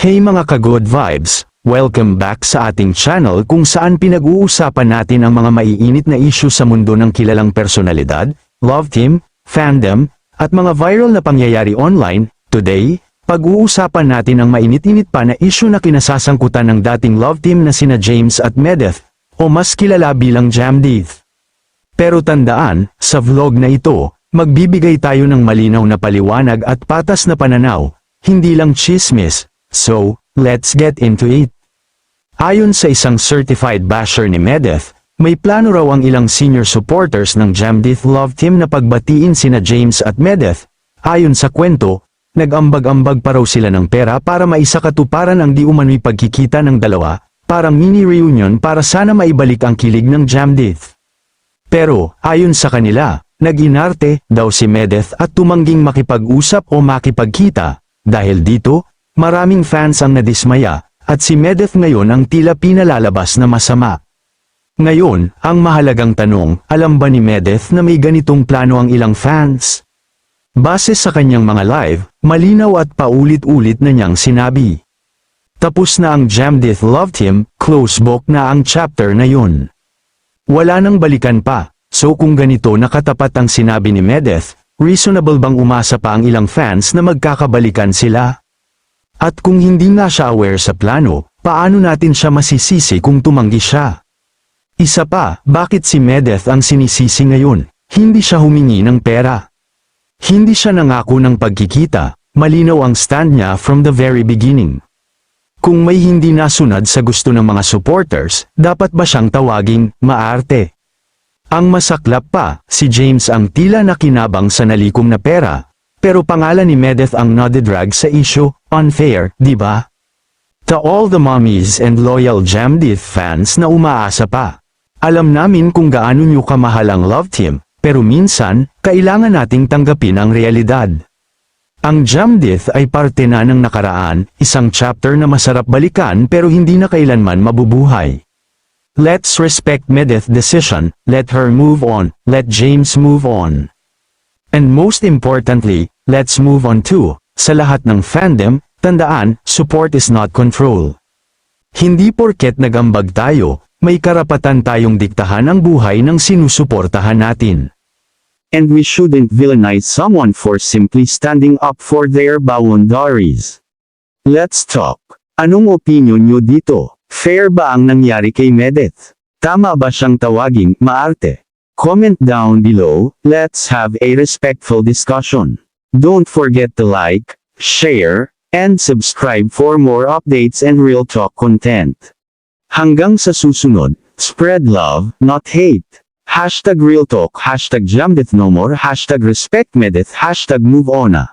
Hey mga ka-good vibes, welcome back sa ating channel kung saan pinag-uusapan natin ang mga maiinit na issue sa mundo ng kilalang personalidad, love team, fandom, at mga viral na pangyayari online. Today, pag-uusapan natin ang mainit-init pa na issue na kinasasangkutan ng dating love team na sina James at Medeth, o mas kilala bilang Jamdith. Pero tandaan, sa vlog na ito, magbibigay tayo ng malinaw na paliwanag at patas na pananaw, hindi lang chismis. So, let's get into it. Ayon sa isang certified basher ni Medeth, may plano raw ang ilang senior supporters ng Jamdith Love Team na pagbatiin sina James at Medeth. Ayon sa kwento, nag-ambag-ambag pa raw sila ng pera para maisakatuparan ang di umano'y pagkikita ng dalawa, parang mini-reunion para sana maibalik ang kilig ng Jamdith. Pero, ayon sa kanila, nag-inarte daw si Medeth at tumangging makipag-usap o makipagkita. Dahil dito, maraming fans ang nadismaya, at si Medeth ngayon ang tila pinalalabas na masama. Ngayon, ang mahalagang tanong, alam ba ni Medeth na may ganitong plano ang ilang fans? Base sa kanyang mga live, malinaw at paulit-ulit na niyang sinabi. Tapos na ang Jamdith Love Team, close book na ang chapter na yun. Wala nang balikan pa, so kung ganito nakatapat ang sinabi ni Medeth, reasonable bang umasa pa ang ilang fans na magkakabalikan sila? At kung hindi nga siya aware sa plano, paano natin siya masisisi kung tumanggi siya? Isa pa, bakit si Medeth ang sinisisi ngayon? Hindi siya humingi ng pera. Hindi siya nangako ng pagkikita, malinaw ang stand niya from the very beginning. Kung may hindi nasunod sa gusto ng mga supporters, dapat ba siyang tawaging maarte? Ang masaklap pa, si James ang tila nakinabang sa nalikom na pera, pero pangalan ni Medeth ang nadidrag sa issue, unfair, di ba? To all the mommies and loyal Jamdith fans na umaasa pa. Alam namin kung gaano nyo kamahal ang love team, pero minsan, kailangan nating tanggapin ang realidad. Ang Jamdith ay parte na ng nakaraan, isang chapter na masarap balikan pero hindi na kailanman mabubuhay. Let's respect Medeth's decision, let her move on, let James move on. And most importantly, let's move on too. Sa lahat ng fandom, tandaan, support is not control. Hindi porket nagambag tayo, may karapatan tayong diktahan ang buhay ng sinusuportahan natin. And we shouldn't villainize someone for simply standing up for their boundaries. Let's talk. Anong opinion nyo dito? Fair ba ang nangyari kay Medeth? Tama ba siyang tawaging maarte? Comment down below, let's have a respectful discussion. Don't forget to like, share, and subscribe for more updates and real talk content. Hanggang sa susunod, spread love, not hate. #RealTalk, #Jamdith no more, #respect Medeth, #move on.